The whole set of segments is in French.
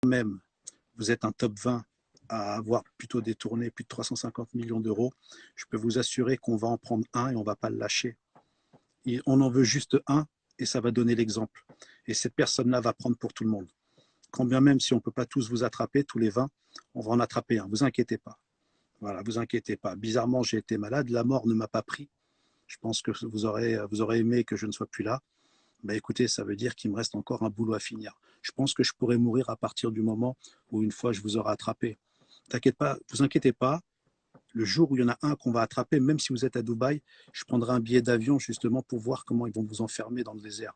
même vous êtes un top 20 à avoir plutôt détourné plus de 350 millions d'euros, je peux vous assurer qu'on va en prendre un et on ne va pas le lâcher. On en veut juste un et ça va donner l'exemple. Et cette personne-là va prendre pour tout le monde. Quand bien même si on ne peut pas tous vous attraper, tous les 20, on va en attraper un. Vous inquiétez pas. Voilà, vous inquiétez pas. Bizarrement, j'ai été malade. La mort ne m'a pas pris. Je pense que vous aurez aimé que je ne sois plus là. Ben écoutez, ça veut dire qu'il me reste encore un boulot à finir. Je pense que je pourrais mourir à partir du moment où une fois je vous aurai attrapé. T'inquiète pas, vous inquiétez pas. Le jour où il y en a un qu'on va attraper, même si vous êtes à Dubaï, je prendrai un billet d'avion justement pour voir comment ils vont vous enfermer dans le désert.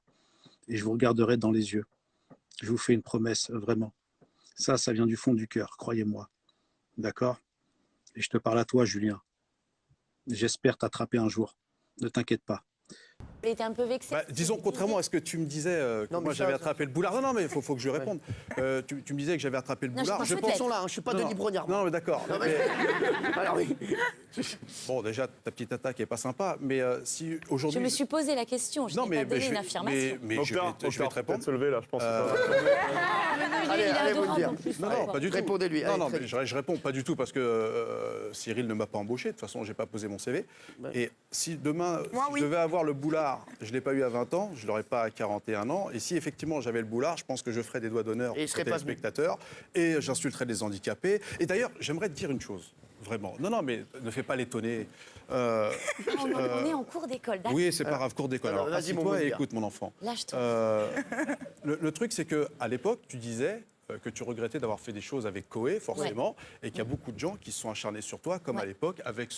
Et je vous regarderai dans les yeux. Je vous fais une promesse, vraiment. Ça vient du fond du cœur, croyez-moi. D'accord? Et je te parle à toi, Julien. J'espère t'attraper un jour. Ne t'inquiète pas. Il était un peu vexé. Disons, contrairement à ce que tu me disais, que moi j'avais attrapé le boulard. Non, mais il faut que je réponde. Tu me disais que j'avais attrapé le boulard. Je pense là, je ne suis pas Denis Brognard. Non, mais d'accord. Alors oui. Bon, déjà, ta petite attaque n'est pas sympa, mais si aujourd'hui. Je me suis posé la question, je n'ai pas donné une affirmation. Mais je vais te répondre. Se lever, là, je pense. Allez, vous le dire. Non, pas du tout. Répondez-lui. Non, mais je réponds pas du tout parce que Cyril ne m'a pas embauché. De toute façon, je n'ai pas posé mon CV. Et si demain, je devais avoir le boulard, je ne l'ai pas eu à 20 ans, je ne l'aurais pas à 41 ans. Et si effectivement j'avais le boulard, je pense que je ferais des doigts d'honneur aux téléspectateurs et j'insulterais les handicapés. Et d'ailleurs, j'aimerais te dire une chose, vraiment. Non, mais ne fais pas l'étonner. On est en cours d'école, d'accord? Oui, c'est pas grave, cours d'école. Alors, assieds-toi et écoute, mon enfant. Lâche-toi. Le truc, c'est qu'à l'époque, tu disais que tu regrettais d'avoir fait des choses avec Coé, forcément, et qu'il y a beaucoup de gens qui se sont acharnés sur toi, comme à l'époque, avec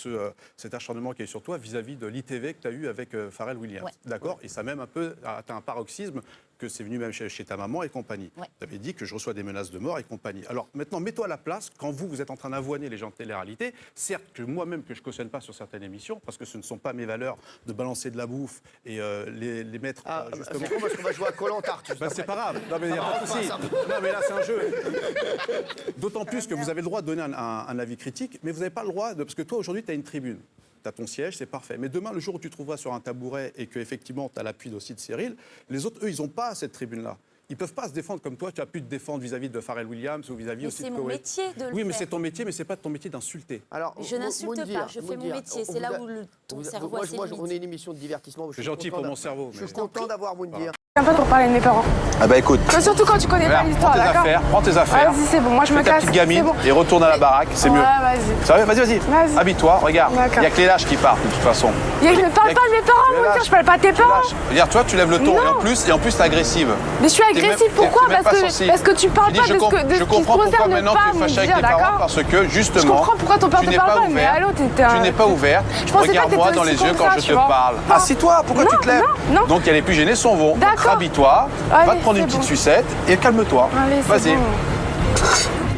cet acharnement qui est sur toi vis-à-vis de l'ITV que tu as eu avec Pharrell Williams. D'accord? Et ça a même un peu atteint un paroxysme, que c'est venu même chez ta maman et compagnie. Tu avais dit que je reçois des menaces de mort et compagnie. Alors maintenant, mets-toi à la place, quand vous êtes en train d'avoiner les gens de télé-réalité, certes que moi-même, que je cautionne pas sur certaines émissions, parce que ce ne sont pas mes valeurs de balancer de la bouffe et les mettre justement... C'est con parce qu'on va jouer à Koh-Lanta. C'est pas grave, non mais il n'y a pas de souci. Non mais là c'est un jeu. D'autant plus que vous avez le droit de donner un avis critique, mais vous n'avez pas le droit, parce que toi aujourd'hui tu as une tribune. Tu as ton siège, c'est parfait. Mais demain, le jour où tu te trouveras sur un tabouret et qu'effectivement, tu as l'appui aussi de Cyril, les autres, eux, ils n'ont pas cette tribune-là. Ils ne peuvent pas se défendre comme toi. Tu as pu te défendre vis-à-vis de Pharrell Williams ou vis-à-vis aussi de Coé. C'est mon métier de le faire. Oui, mais c'est ton métier, mais ce n'est pas ton métier d'insulter. Alors, je n'insulte pas, je fais mon métier. C'est là où ton cerveau a ses limites. On est une émission de divertissement. C'est gentil pour mon cerveau. Je suis content d'avoir Moundir. Un peu pour parler de mes parents. Ah bah écoute. Surtout quand tu connais pas l'histoire, d'accord? Prends tes affaires. Vas-y, c'est bon, moi je me Fais ta casse. petite gamine Bon. et retourne à la baraque, c'est mieux. Ouais, vas-y. Sérieux, vas-y. Habille-toi, regarde. Il n'y a que les lâches qui partent de toute façon. Je ne parle pas de mes parents, mon Dieu, je parle pas de tes parents. Regarde, toi tu lèves le ton et en plus t'es agressive. Mais je suis agressive, pourquoi? Parce que tu parles pas de ce qui Je comprends pourquoi maintenant tu es fâchée avec tes parents, parce que justement. Je comprends pourquoi ton père te parle pas, mais allô, tu n'es pas ouverte. Regarde-moi dans les yeux quand je te parle. Assis-toi, pourquoi tu te lèves? Donc elle est plus gênée, son vont. Habille-toi, va te prendre une petite sucette et calme-toi. Vas-y.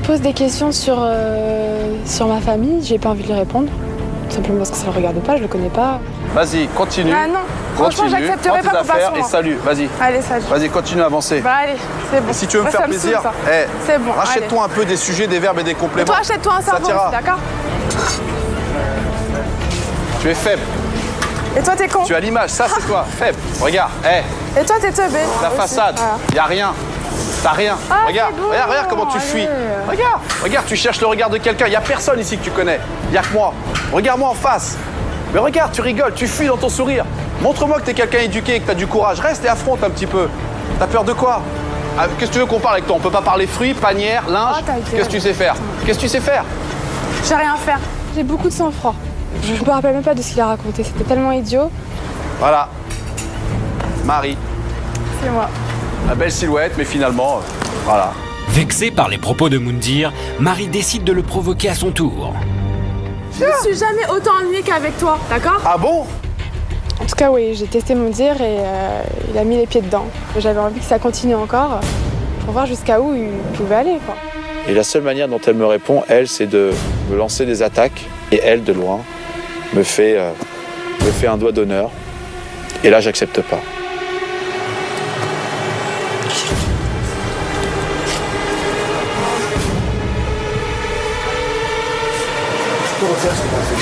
Pose des questions sur ma famille, j'ai pas envie de lui répondre. Tout simplement parce que ça le regarde pas, je le connais pas. Vas-y, continue. Ah non, franchement, j'accepterai pas qu'on passe. Et salut, vas-y. Allez, salut. Vas-y, continue à avancer. Bah allez, c'est bon. Et si tu veux me faire plaisir, c'est bon, rachète-toi un peu des sujets, des verbes et des compléments. Et toi, achète-toi un cerveau aussi, d'accord? Tu es faible. Et toi, t'es con. Tu as l'image, ça c'est toi, faible. Regarde, Et toi, t'es teubé. La façade, y a rien. T'as rien. Regarde comment tu fuis. Regarde, tu cherches le regard de quelqu'un. Y a personne ici que tu connais. Y a que moi. Regarde-moi en face. Mais regarde, tu rigoles, tu fuis dans ton sourire. Montre-moi que t'es quelqu'un éduqué et que t'as du courage. Reste et affronte un petit peu. T'as peur de quoi? Qu'est-ce que tu veux qu'on parle avec toi? On peut pas parler fruits, panière, linge. Qu'est-ce que tu sais faire? Qu'est-ce que tu sais faire? Je sais rien faire. J'ai beaucoup de sang-froid. Je me rappelle même pas de ce qu'il a raconté, c'était tellement idiot. Voilà. Marie. C'est moi. La belle silhouette, mais finalement, voilà. Vexée par les propos de Moundir, Marie décide de le provoquer à son tour. Je ne suis jamais autant ennuyée qu'avec toi, d'accord? Ah bon? En tout cas, oui, j'ai testé Moundir et il a mis les pieds dedans. J'avais envie que ça continue encore pour voir jusqu'à où il pouvait aller, quoi. Et la seule manière dont elle me répond, elle, c'est de me lancer des attaques. Et elle, de loin, me fait un doigt d'honneur. Et là, j'accepte pas. Je te retire ce que tu as fait.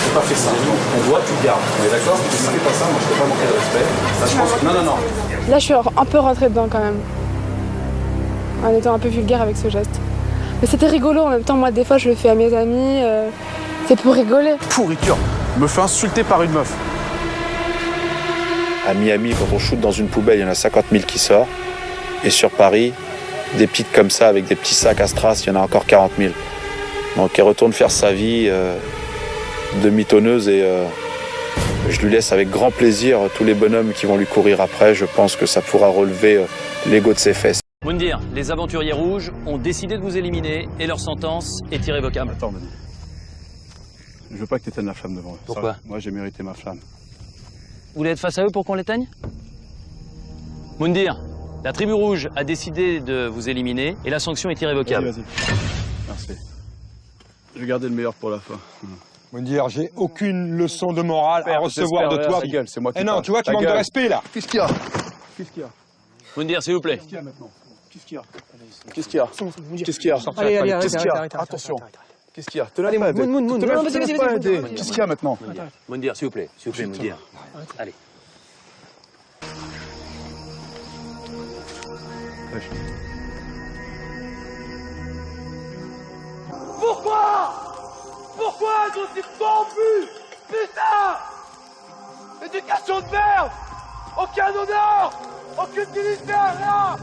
Je n'ai pas fait ça. On doit, tu le gardes. On est d'accord? Si tu ne fais pas ça, moi je ne peux pas manquer de respect. Ça, je pense que... Non. Là, je suis un peu rentrée dedans quand même. en étant un peu vulgaire avec ce geste. Mais c'était rigolo en même temps, moi des fois je le fais à mes amis, c'est pour rigoler. Pourriture. Me fait insulter par une meuf. À Miami, quand on shoot dans une poubelle, il y en a 50 000 qui sortent. Et sur Paris, des pites comme ça, avec des petits sacs à strass, il y en a encore 40 000. Donc elle retourne faire sa vie de mitonneuse et je lui laisse avec grand plaisir tous les bonhommes qui vont lui courir après. Je pense que ça pourra relever l'ego de ses fesses. Moundir, les aventuriers rouges ont décidé de vous éliminer et leur sentence est irrévocable. Attends, Mehdi. Je veux pas que tu éteignes la flamme devant eux. Pourquoi? Moi, j'ai mérité ma flamme. Vous voulez être face à eux pour qu'on l'éteigne? Moundir, la tribu rouge a décidé de vous éliminer et la sanction est irrévocable. Vas-y. Merci. Je vais garder le meilleur pour la fin. Moundir, j'ai aucune leçon de morale à recevoir de toi. C'est moi qui non, tu vois, tu manques de respect là. Qu'est-ce qu'il y a? Qu'est-ce qu'il y a? Moundir, s'il vous plaît. Qu'est-ce qu'il y a maintenant? Qu'est-ce qu'il y a? Qu'est-ce qu'il y a? Qu'est-ce qu'il y a? Allez, qu'est-ce qu'il y a? Attention. Qu'est-ce qu'il y a? Te lève pas avec. Qu'est-ce qu'il y a maintenant? Moundir, s'il vous plaît, Moundir. Allez. Pourquoi sont-ils corrompus? Putain! Éducation de merde! Aucun honneur! Aucune dignité, rien!